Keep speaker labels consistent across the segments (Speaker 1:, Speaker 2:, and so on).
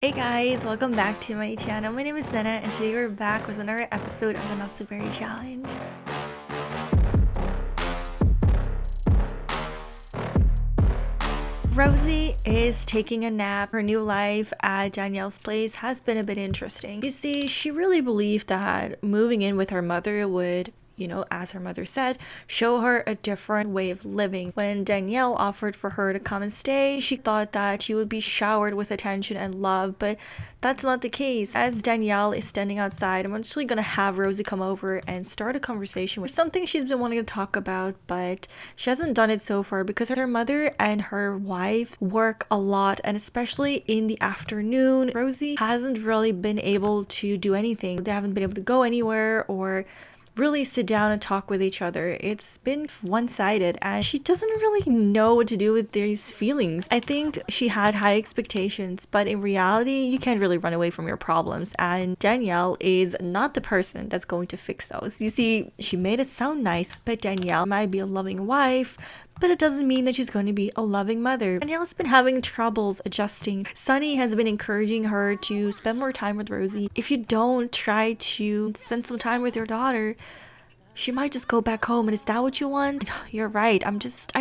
Speaker 1: Hey guys, welcome back to my channel. My name is Nenna and today we're back with another episode of the Not So Berry Challenge. Rosie is taking a nap. Her new life at Danielle's place has been a bit interesting. You see, she really believed that moving in with her mother would, as her mother said, show her a different way of living. When Danielle offered for her to come and stay, she thought that she would be showered with attention and love, but that's not the case. As Danielle is standing outside, I'm actually gonna have Rosie come over and start a conversation with something she's been wanting to talk about, but she hasn't done it so far because her mother and her wife work a lot, and especially in the afternoon, Rosie hasn't really been able to do anything. They haven't been able to go anywhere or really sit down and talk with each other. It's been one-sided and she doesn't really know what to do with these feelings. I think she had high expectations, but in reality, you can't really run away from your problems, and Danielle is not the person that's going to fix those. You see, she made it sound nice, but Danielle might be a loving wife, but it doesn't mean that she's going to be a loving mother. Danielle's been having troubles adjusting. Sunny has been encouraging her to spend more time with Rosie. If you don't try to spend some time with your daughter, she might just go back home. And is that what you want? You're right. I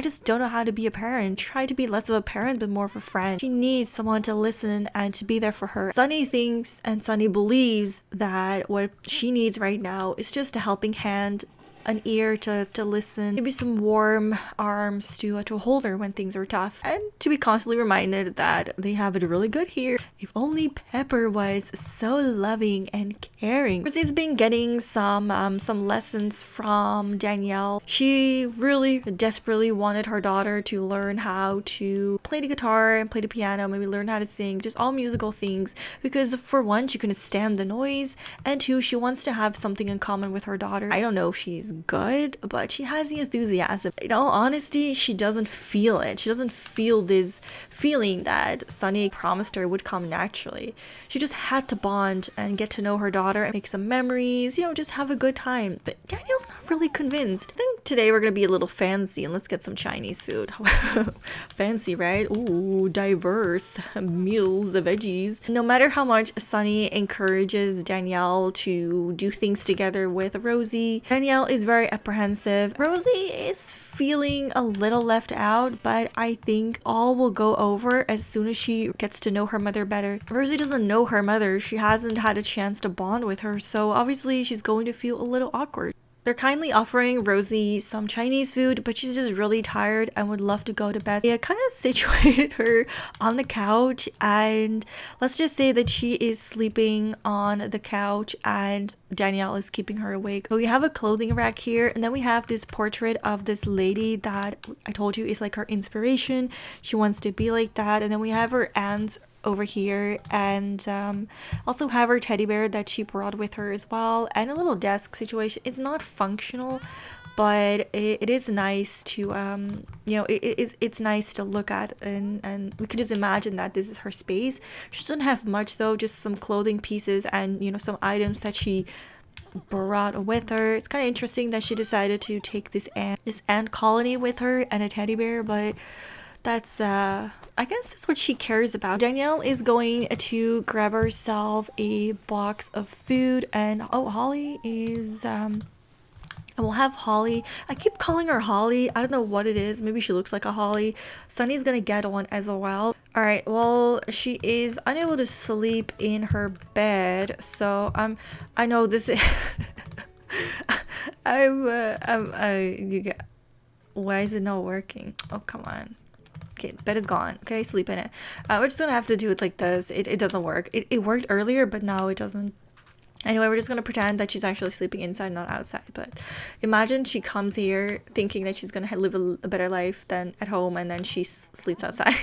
Speaker 1: just don't know how to be a parent. Try to be less of a parent but more of a friend. She needs someone to listen and to be there for her. Sunny thinks and Sunny believes that what she needs right now is just a helping hand, an ear to listen, maybe some warm arms to hold her when things are tough, and to be constantly reminded that they have it really good here. If only Pepper was so loving and caring. Rosie's been getting some lessons from Danielle. She really desperately wanted her daughter to learn how to play the guitar and play the piano, maybe learn how to sing, just all musical things, because for one, she couldn't stand the noise, and two, she wants to have something in common with her daughter. I don't know if she's good, but she has the enthusiasm. In all honesty, she doesn't feel it. She doesn't feel this feeling that Sunny promised her would come naturally. She just had to bond and get to know her daughter and make some memories, just have a good time. But Danielle's not really convinced. I think today we're gonna be a little fancy and let's get some Chinese food. Fancy, right? Ooh, diverse meals of veggies. No matter how much Sunny encourages Danielle to do things together with Rosie, Danielle is very apprehensive. Rosie is feeling a little left out, but I think all will go over as soon as she gets to know her mother better. Rosie doesn't know her mother. She hasn't had a chance to bond with her, so obviously she's going to feel a little awkward. They're kindly offering Rosie some Chinese food, but she's just really tired and would love to go to bed. They kind of situated her on the couch, and let's just say that she is sleeping on the couch and Danielle is keeping her awake. So we have a clothing rack here, and then we have this portrait of this lady that I told you is like her inspiration. She wants to be like that. And then we have her aunt's over here, and also have her teddy bear that she brought with her as well, and a little desk situation. It's not functional, but it is nice to it's nice to look at, and we could just imagine that this is her space. She doesn't have much though, just some clothing pieces and some items that she brought with her. It's kind of interesting that she decided to take this ant colony with her and a teddy bear, but that's I guess that's what she cares about. Danielle is going to grab herself a box of food, and Holly is and we'll have Holly. I keep calling her Holly. I don't know what it is. Maybe she looks like a holly. Sunny's gonna get one as well. All right, well, she is unable to sleep in her bed, so I know this is you get, why is it not working? Oh, come on. Okay, bed is gone. Okay, sleep in it. We're just gonna have to do it like this. It doesn't work. It worked earlier, but now it doesn't. Anyway, we're just gonna pretend that she's actually sleeping inside, not outside. But imagine she comes here thinking that she's gonna live a better life than at home, and then she sleeps outside.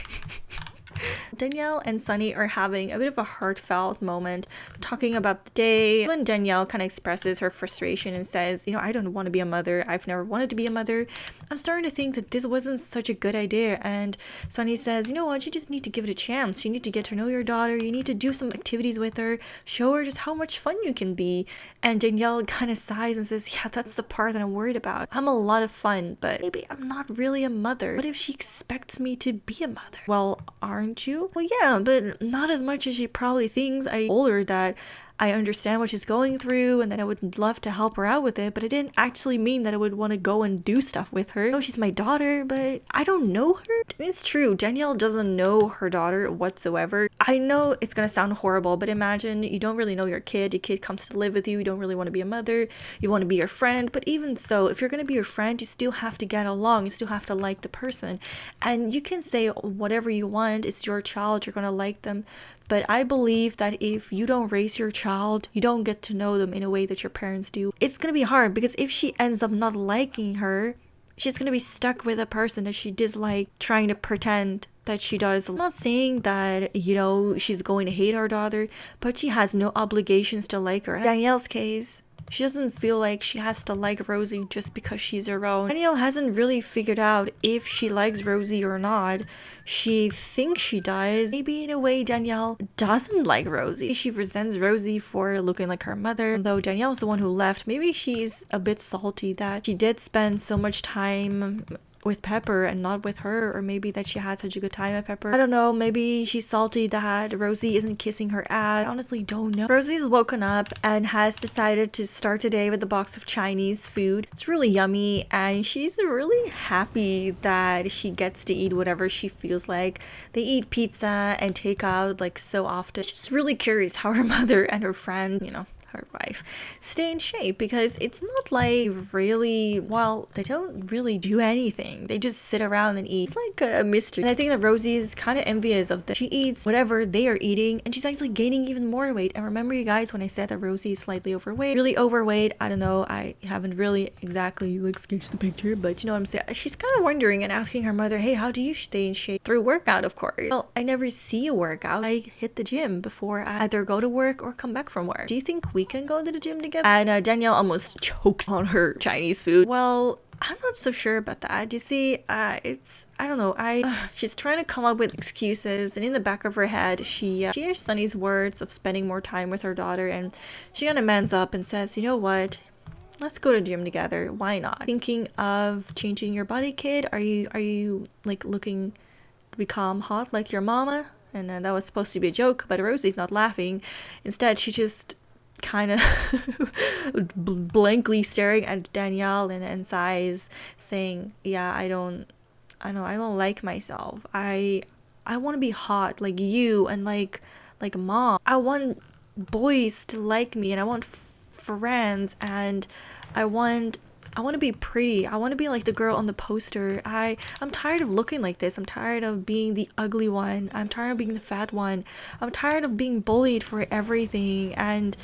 Speaker 1: Danielle and Sunny are having a bit of a heartfelt moment, talking about the day. When Danielle kind of expresses her frustration and says, I don't want to be a mother. I've never wanted to be a mother. I'm starting to think that this wasn't such a good idea. And Sunny says, you know what? You just need to give it a chance. You need to get to know your daughter. You need to do some activities with her. Show her just how much fun you can be. And Danielle kind of sighs and says, yeah, that's the part that I'm worried about. I'm a lot of fun, but maybe I'm not really a mother. What if she expects me to be a mother? Well, aren't you? you? Well, yeah, but not as much as she probably thinks. I told her that I understand what she's going through and that I would love to help her out with it, but it didn't actually mean that I would want to go and do stuff with her. No, she's my daughter, but I don't know her. It's true, Danielle doesn't know her daughter whatsoever. I know it's gonna sound horrible, but imagine you don't really know your kid comes to live with you don't really want to be a mother, you want to be your friend, but even so, if you're gonna be your friend, you still have to get along, you still have to like the person, and you can say whatever you want, it's your child, you're gonna like them. But I believe that if you don't raise your child, you don't get to know them in a way that your parents do. It's gonna be hard because if she ends up not liking her, she's gonna be stuck with a person that she dislikes, trying to pretend that she does. I'm not saying that, she's going to hate her daughter, but she has no obligations to like her. In Danielle's case, she doesn't feel like she has to like Rosé just because she's her own. Danielle hasn't really figured out if she likes Rosé or not. She thinks she does. Maybe in a way Danielle doesn't like Rosé. She resents Rosé for looking like her mother. Though Danielle's the one who left, maybe she's a bit salty that she did spend so much time with Pepper and not with her, or maybe that she had such a good time with Pepper. I don't know, maybe she's salty that Rosé isn't kissing her ass. I honestly don't know. Rosé's woken up and has decided to start today with a box of Chinese food. It's really yummy and she's really happy that she gets to eat whatever she feels like. They eat pizza and takeout like so often. She's just really curious how her mother and her friend, her wife, stay in shape, because it's not like really, well, they don't really do anything. They just sit around and eat. It's like a mystery. And I think that Rosé is kind of envious of that. She eats whatever they are eating and she's actually gaining even more weight. And remember, you guys, when I said that Rosé is slightly overweight, really overweight, I don't know, I haven't really exactly sketched the picture, but you know what I'm saying. She's kind of wondering and asking her mother, hey, how do you stay in shape? Through workout, of course. Well, I never see a workout. I hit the gym before I either go to work or come back from work. Do you think we can go to the gym together? And Danielle almost chokes on her Chinese food. Well, I'm not so sure about that. You see, I don't know. She's trying to come up with excuses, and in the back of her head, she hears Sunny's words of spending more time with her daughter, and she kind of mans up and says, you know what? Let's go to the gym together. Why not? Thinking of changing your body, kid? Are you like looking to become hot like your mama? And that was supposed to be a joke, but Rosé's not laughing. Instead, she just kind of blankly staring at Danielle and sighs, saying, yeah, I don't like myself. I want to be hot like you and like mom. I want boys to like me, and I want friends, and I want to be pretty. I want to be like the girl on the poster. I'm tired of looking like this. I'm tired of being the ugly one. I'm tired of being the fat one. I'm tired of being bullied for everything. And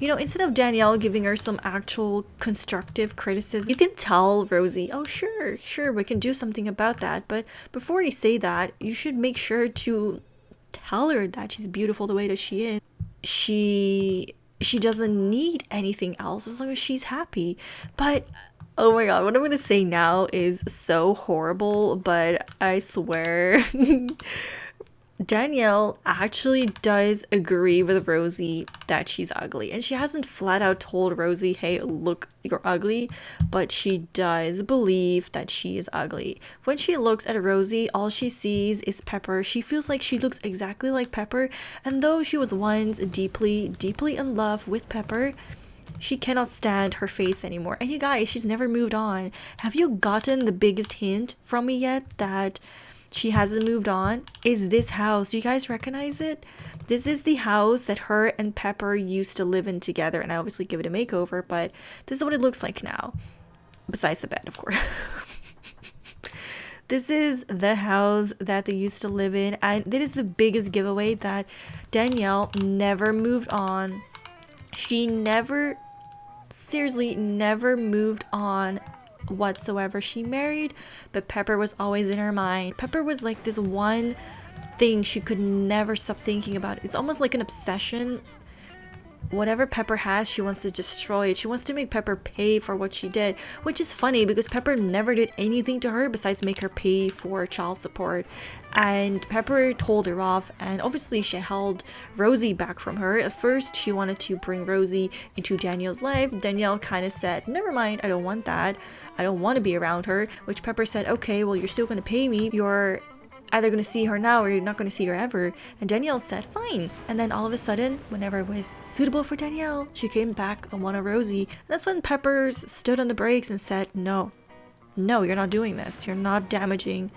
Speaker 1: instead of Danielle giving her some actual constructive criticism, you can tell Rosé, oh, sure, we can do something about that. But before you say that, you should make sure to tell her that she's beautiful the way that she is. She doesn't need anything else as long as she's happy. But oh my god, what I'm gonna say now is so horrible, but I swear Danielle actually does agree with Rosé that she's ugly, and she hasn't flat out told Rosé, hey, look, you're ugly, but she does believe that she is ugly. When she looks at Rosé, all she sees is Pepper. She feels like she looks exactly like Pepper, and though she was once deeply in love with Pepper, she cannot stand her face anymore. And you guys, she's never moved on. Have you gotten the biggest hint from me yet that she hasn't moved on? Is this house. Do you guys recognize it? This is the house that her and Pepper used to live in together, and I obviously give it a makeover, but this is what it looks like now. Besides the bed, of course. This is the house that they used to live in, and this is the biggest giveaway that Danielle never moved on. She seriously never moved on whatsoever. She married, but Pepper was always in her mind. Pepper was like this one thing she could never stop thinking about. It's almost like an obsession. Whatever Pepper has, she wants to destroy it. She wants to make Pepper pay for what she did, which is funny because Pepper never did anything to her besides make her pay for child support. And Pepper told her off, and obviously she held Rosé back from her. At first, she wanted to bring Rosé into Danielle's life. Danielle kind of said, never mind, I don't want that. I don't want to be around her, which Pepper said, okay, well, you're still going to pay me. You're either going to see her now or you're not going to see her ever. And Danielle said, fine. And then all of a sudden, whenever it was suitable for Danielle, she came back and wanted Rosé. And that's when Peppers stood on the brakes and said, no, you're not doing this. You're not damaging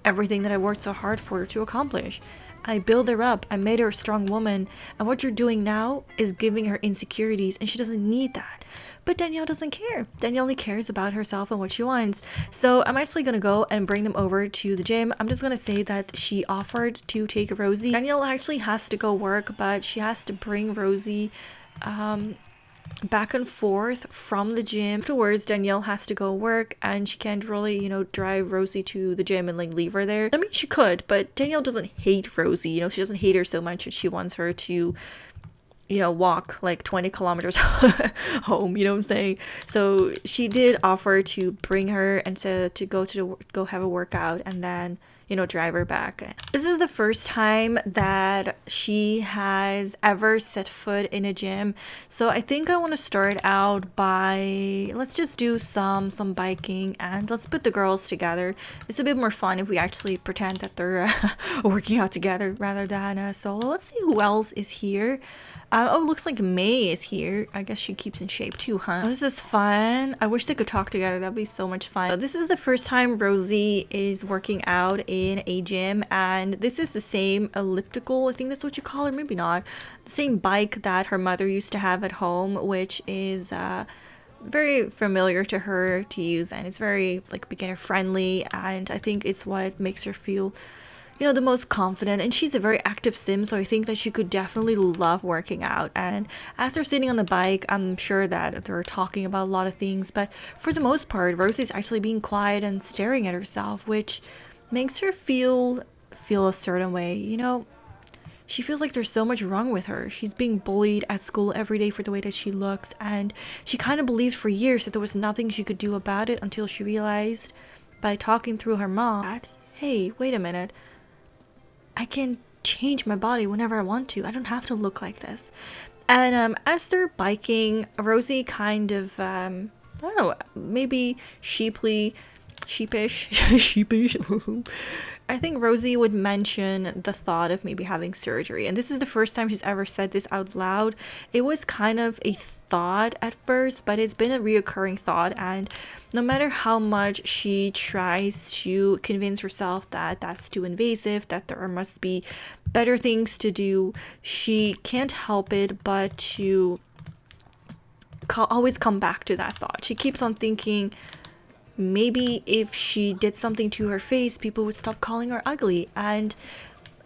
Speaker 1: everything that I worked so hard for to accomplish. I built her up, I made her a strong woman, and what you're doing now is giving her insecurities, and she doesn't need that. But Danielle doesn't care. Danielle only cares about herself and what she wants. So I'm actually gonna go and bring them over to the gym. I'm just gonna say that she offered to take Rosé. Danielle actually has to go work, but she has to bring Rosé back and forth from the gym. Afterwards, Danielle has to go work and she can't really, drive Rosé to the gym and like leave her there. I mean, she could, but Danielle doesn't hate Rosé. She doesn't hate her so much that she wants her to, walk like 20 kilometers home, you know what I'm saying? So she did offer to bring her and to go have a workout and then drive her back. This is the first time that she has ever set foot in a gym. So I think I want to start out by, let's just do some biking and let's put the girls together. It's a bit more fun if we actually pretend that they're working out together rather than solo. Let's see who else is here. Oh, looks like May is here. I guess she keeps in shape too, huh? Oh, this is fun. I wish they could talk together. That'd be so much fun. So this is the first time Rosé is working out in a gym, and this is the same elliptical, I think that's what you call it, maybe not. The same bike that her mother used to have at home, which is very familiar to her to use, and it's very like beginner friendly, and I think it's what makes her feel the most confident. And she's a very active sim, so I think that she could definitely love working out. And as they're sitting on the bike, I'm sure that they're talking about a lot of things, but for the most part, Rosé's actually being quiet and staring at herself, which makes her feel a certain way. She feels like there's so much wrong with her. She's being bullied at school every day for the way that she looks, and she kind of believed for years that there was nothing she could do about it until she realized by talking through her mom that, hey, wait a minute, I can change my body whenever I want to. I don't have to look like this. And as they're biking, Rosé kind of, I don't know, maybe sheepish. I think Rosé would mention the thought of maybe having surgery. And this is the first time she's ever said this out loud. It was kind of a thought at first, but it's been a reoccurring thought, and no matter how much she tries to convince herself that that's too invasive, that there must be better things to do, she can't help it but to always come back to that thought. She keeps on thinking, maybe if she did something to her face, people would stop calling her ugly. And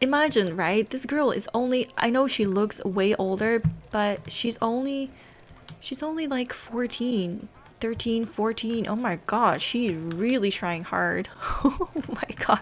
Speaker 1: imagine, right? This girl is only, I know she looks way older, but she's only like 13, 14. Oh my god, she's really trying hard. Oh my god.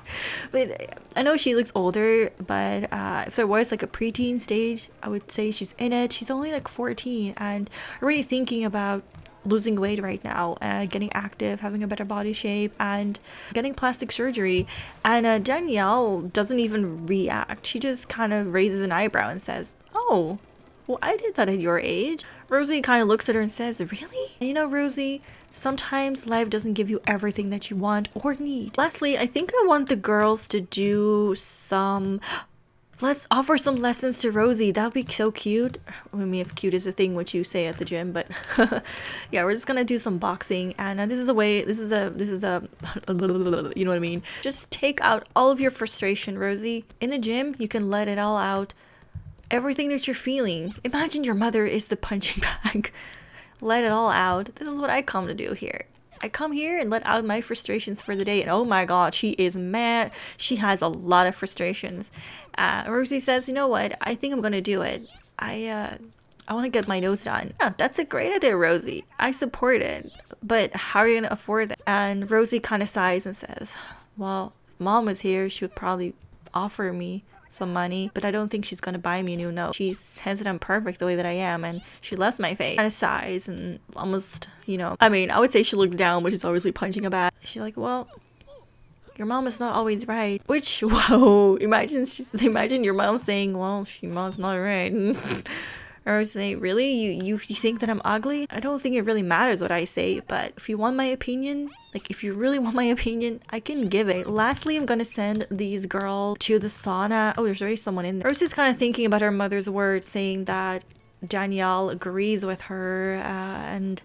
Speaker 1: But I know she looks older, but if there was like a preteen stage, I would say she's in it. She's only like 14 and already thinking about losing weight right now, getting active, having a better body shape, and getting plastic surgery. And Danielle doesn't even react. She just kind of raises an eyebrow and says, oh, well, I did that at your age. Rosé kind of looks at her and says, really? Rosé, sometimes life doesn't give you everything that you want or need. Lastly, I think I want the girls to do let's offer some lessons to Rosé. That would be so cute. I mean, if cute is a thing which you say at the gym, but yeah, we're just gonna do some boxing, and this is a you know what I mean? Just take out all of your frustration, Rosé. In the gym, you can let it all out. Everything that you're feeling. Imagine your mother is the punching bag. Let it all out. This is what I come to do here. I come here and let out my frustrations for the day, and oh my god, she is mad. She has a lot of frustrations. Rosé says, you know what? I think I'm gonna do it. I want to get my nose done. Yeah, that's a great idea, Rosé. I support it. But how are you gonna afford that? And Rosé kind of sighs and says, well, if mom was here, she would probably offer me some money, but I don't think she's gonna buy me a new nose. She says that I'm perfect the way that I am, and she loves my face. Kind of sighs and almost, I mean, I would say she looks down, which is obviously punching a bag. She's like, well, your mom is not always right. Which, whoa, imagine your mom saying, well, your mom's not right. Rosé, really? You think that I'm ugly? I don't think it really matters what I say, but if you want my opinion, like if you really want my opinion, I can give it. Lastly, I'm gonna send these girls to the sauna. Oh, there's already someone in there. Rosé's kind of thinking about her mother's words, saying that Danielle agrees with her, and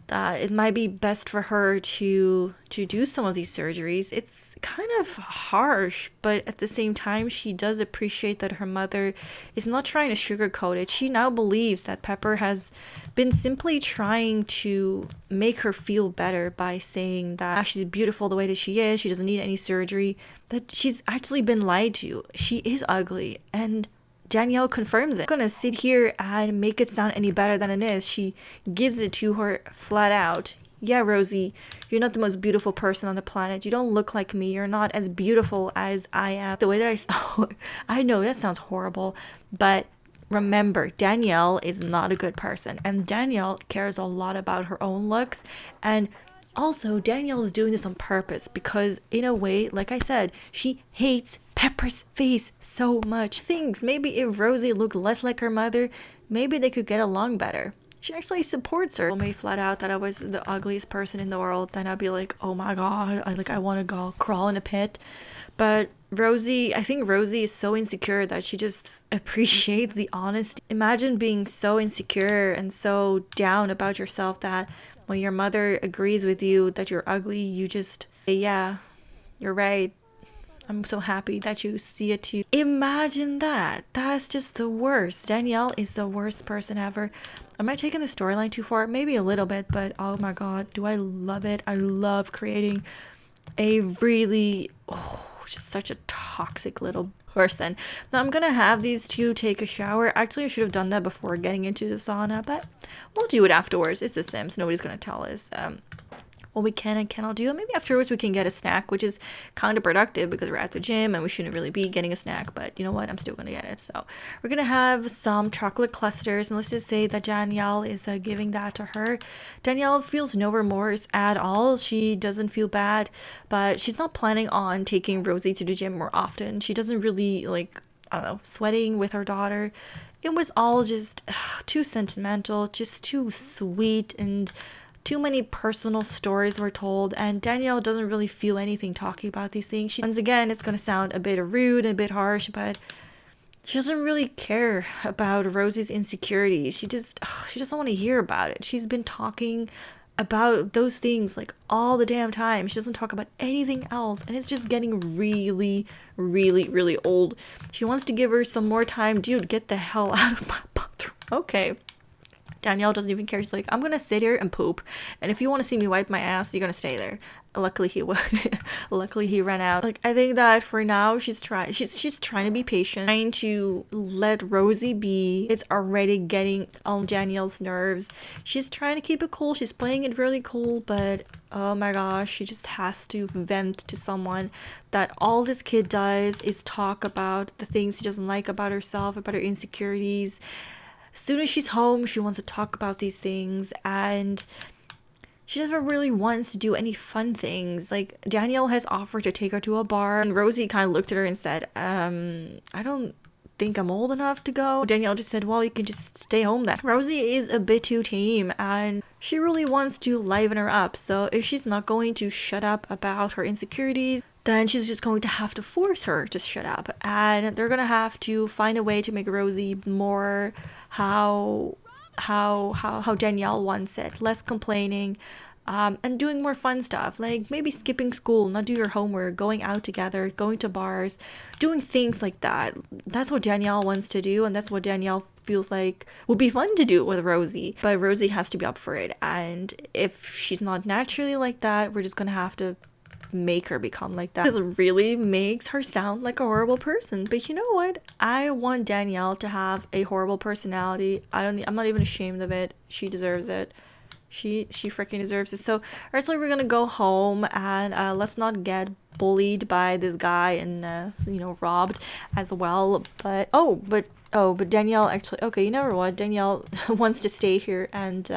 Speaker 1: that it might be best for her to do some of these surgeries. It's kind of harsh, but at the same time, she does appreciate that her mother is not trying to sugarcoat it. She now believes that Pepper has been simply trying to make her feel better by saying that she's beautiful the way that she is, she doesn't need any surgery, but she's actually been lied to. She is ugly, and Danielle confirms it. I'm gonna sit here and make it sound any better than it is. She gives it to her flat out. Yeah, Rosie, you're not the most beautiful person on the planet. You don't look like me. You're not as beautiful as I am. The way that I know that sounds horrible, but remember, Danielle is not a good person, and Danielle cares a lot about her own looks. And also, Danielle is doing this on purpose because, in a way, like I said, she hates Pepper's face so much. Thinks maybe if Rosie looked less like her mother, maybe they could get along better. She actually supports her. Told me flat out that I was the ugliest person in the world, then I'd be like, oh my god, I want to go crawl in a pit. But Rosie, I think Rosie is so insecure that she just appreciates the honesty. Imagine being so insecure and so down about yourself that when your mother agrees with you that you're ugly, you just say, yeah, you're right. I'm so happy that you see it too. Imagine that. That's just the worst. Danielle is the worst person ever. Am I taking the storyline too far? Maybe a little bit, but oh my god, do I love it. I love creating a really, just such a toxic little person. Now I'm gonna have these two take a shower. Actually, I should have done that before getting into the sauna, but we'll do it afterwards. It's The Sims. Nobody's gonna tell us what we can and cannot do. Maybe afterwards we can get a snack, which is kind of productive because we're at the gym and we shouldn't really be getting a snack, but you know what, I'm still gonna get it. So we're gonna have some chocolate clusters, and let's just say that Danielle is giving that to her. Danielle feels no remorse at all. She doesn't feel bad, but she's not planning on taking Rosie to the gym more often. She doesn't really like, I don't know, sweating with her daughter. It was all just too sentimental, just too sweet, and too many personal stories were told, and Danielle doesn't really feel anything talking about these things. Once again, it's going to sound a bit rude and a bit harsh, but she doesn't really care about Rosie's insecurities. She doesn't want to hear about it. She's been talking about those things like all the damn time. She doesn't talk about anything else, and it's just getting really, really, really old. She wants to give her some more time. Dude, get the hell out of my bathroom. Okay. Danielle doesn't even care. She's like, I'm gonna sit here and poop, and if you want to see me wipe my ass, you're gonna stay there. Luckily he ran out. Like, I think that for now she's trying to be patient, trying to let Rosie be. It's already getting on Danielle's nerves. She's trying to keep it cool. She's playing it really cool, but oh my gosh, she just has to vent to someone that all this kid does is talk about the things she doesn't like about herself, about her insecurities. As soon as she's home, she wants to talk about these things, and she never really wants to do any fun things. Like, Danielle has offered to take her to a bar, and Rosie kind of looked at her and said, I don't think I'm old enough to go. Danielle just said, well, you can just stay home then. Rosie is a bit too tame, and she really wants to liven her up. So if she's not going to shut up about her insecurities, then she's just going to have to force her to shut up, and they're gonna have to find a way to make Rosie more how Danielle wants it, less complaining, and doing more fun stuff, like maybe skipping school, not do your homework, going out together, going to bars, doing things like that. That's what Danielle wants to do, and that's what Danielle feels like would be fun to do with Rosie, but Rosie has to be up for it, and if she's not naturally like that, we're just gonna have to make her become like that, because it really makes her sound like a horrible person. But you know what, I want Danielle to have a horrible personality. I'm not even ashamed of it. She deserves it. She freaking deserves it. So actually we're gonna go home, and let's not get bullied by this guy and robbed as well. But Danielle actually, okay, you know what, Danielle wants to stay here and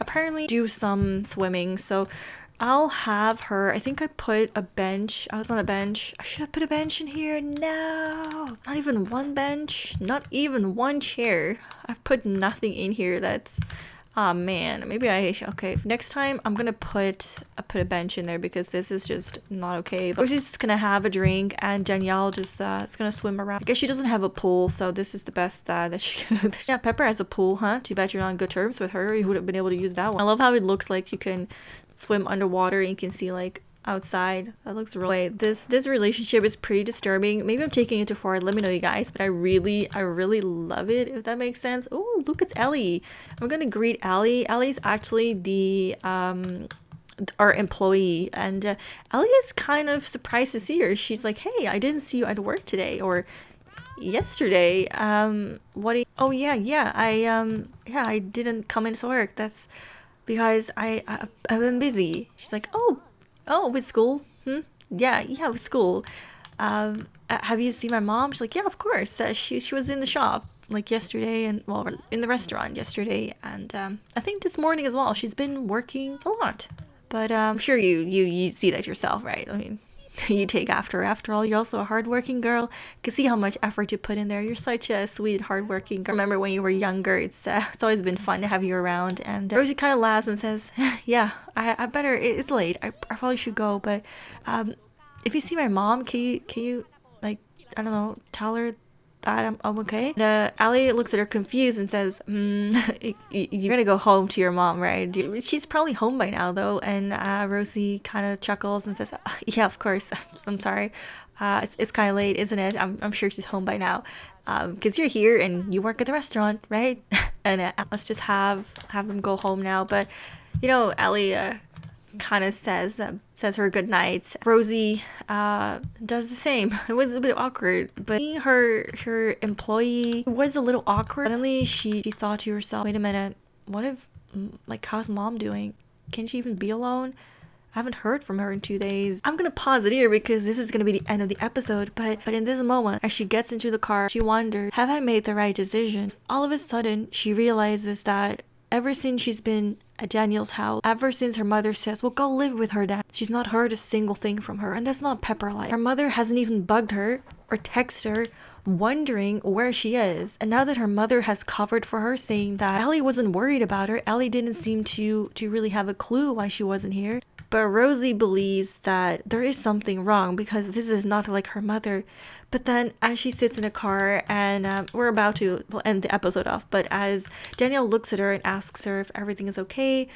Speaker 1: apparently do some swimming. So I'll have her. I think I put a bench. I was on a bench. I should have put a bench in here. No, not even one bench, not even one chair. I've put nothing in here. That's, oh man, maybe okay, next time I'm gonna put a bench in there because this is just not okay. But she's just gonna have a drink and Danielle just is gonna swim around. I guess she doesn't have a pool, so this is the best that she could. Yeah, Pepper has a pool, huh? Too bad you're not on good terms with her. You would have been able to use that one. I love how it looks like you can swim underwater and you can see like outside. That looks really, this relationship is pretty disturbing. Maybe I'm taking it too far, let me know, you guys, but I really love it, if that makes sense. Oh, look, it's Ellie. I'm gonna greet Ellie. Ellie's actually the our employee, and Ellie is kind of surprised to see her. She's like, hey, I didn't see you at work today or yesterday. What do you, oh yeah, I didn't come into work. That's because I've been busy. She's like, oh, with school? Yeah, with school. Have you seen my mom? She's like, yeah, of course. She was in the shop like yesterday, and well, in the restaurant yesterday, and I think this morning as well. She's been working a lot, but I'm sure you see that yourself, right? I mean, you take after all, you're also a hardworking girl. You can see how much effort you put in there. You're such a sweet, hardworking girl. Remember when you were younger, it's always been fun to have you around. And Rosie kind of laughs and says, yeah, I better, it's late, I probably should go, but if you see my mom, can you like, I don't know, tell her that I'm okay? And Allie looks at her confused and says, you're gonna go home to your mom, right? She's probably home by now though. And Rosie kind of chuckles and says, yeah, of course. I'm sorry, it's kind of late, isn't it? I'm sure she's home by now, because you're here and you work at the restaurant, right? And let's just have them go home now. But you know, Ellie kind of says her good night. Rosie does the same. It was a bit awkward, but her employee was a little awkward. Suddenly she thought to herself, wait a minute, what if, like, how's mom doing? Can she even be alone? I haven't heard from her in 2 days. I'm gonna pause it here because this is gonna be the end of the episode, but in this moment, as she gets into the car, she wonders, have I made the right decision? All of a sudden, she realizes that ever since she's been at Danielle's house, ever since her mother says, well, go live with her, Dan, she's not heard a single thing from her, and that's not Pepper like. Her mother hasn't even bugged her or texted her wondering where she is. And now that her mother has covered for her, saying that Ellie wasn't worried about her, Ellie didn't seem to really have a clue why she wasn't here. But Rosie believes that there is something wrong because this is not like her mother. But then as she sits in a car and we're about to end the episode off, but as Danielle looks at her and asks her if everything is okay,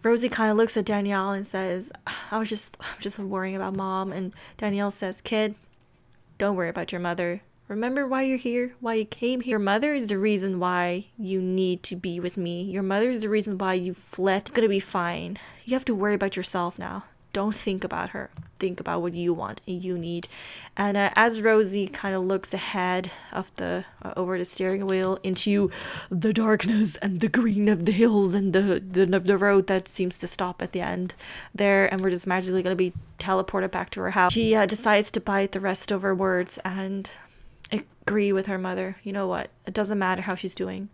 Speaker 1: Rosie kind of looks at Danielle and says, I'm just worrying about mom. And Danielle says, kid, don't worry about your mother. Remember why you're here, why you came here. Your mother is the reason why you need to be with me. Your mother is the reason why you fled. It's gonna be fine. You have to worry about yourself now. Don't think about her. Think about what you want and you need. And as Rosie kind of looks ahead of the over the steering wheel into the darkness and the green of the hills and the road that seems to stop at the end there, and we're just magically gonna be teleported back to her house, she decides to bite the rest of her words and agree with her mother. You know what? It doesn't matter how she's doing.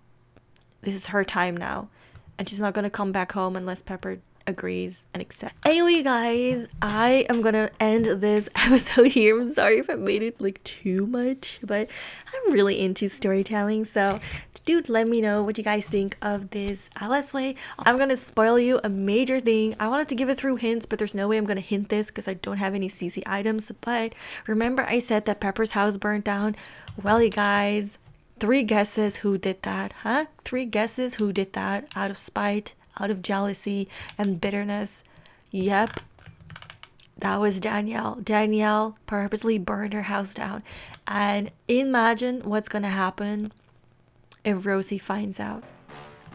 Speaker 1: This is her time now, and she's not gonna come back home unless Pepper agrees and accepts. Anyway, guys, I am gonna end this episode here. I'm sorry if I made it like too much, but I'm really into storytelling, so dude, let me know what you guys think of this Let's Play. I'm gonna spoil you a major thing. I wanted to give it through hints, but there's no way I'm gonna hint this because I don't have any CC items. But remember I said that Pepper's house burnt down? Well, you guys, 3 guesses who did that, huh? 3 guesses who did that out of spite, out of jealousy and bitterness. Yep, that was Danielle. Danielle purposely burned her house down. And imagine what's gonna happen if Rosie finds out.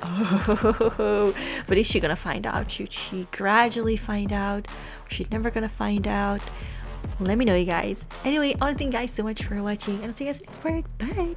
Speaker 1: Oh, but is she gonna find out? Should she gradually find out? Or she's never gonna find out? Let me know, you guys. Anyway, I want to thank you guys so much for watching, and I'll see you guys next part. Bye.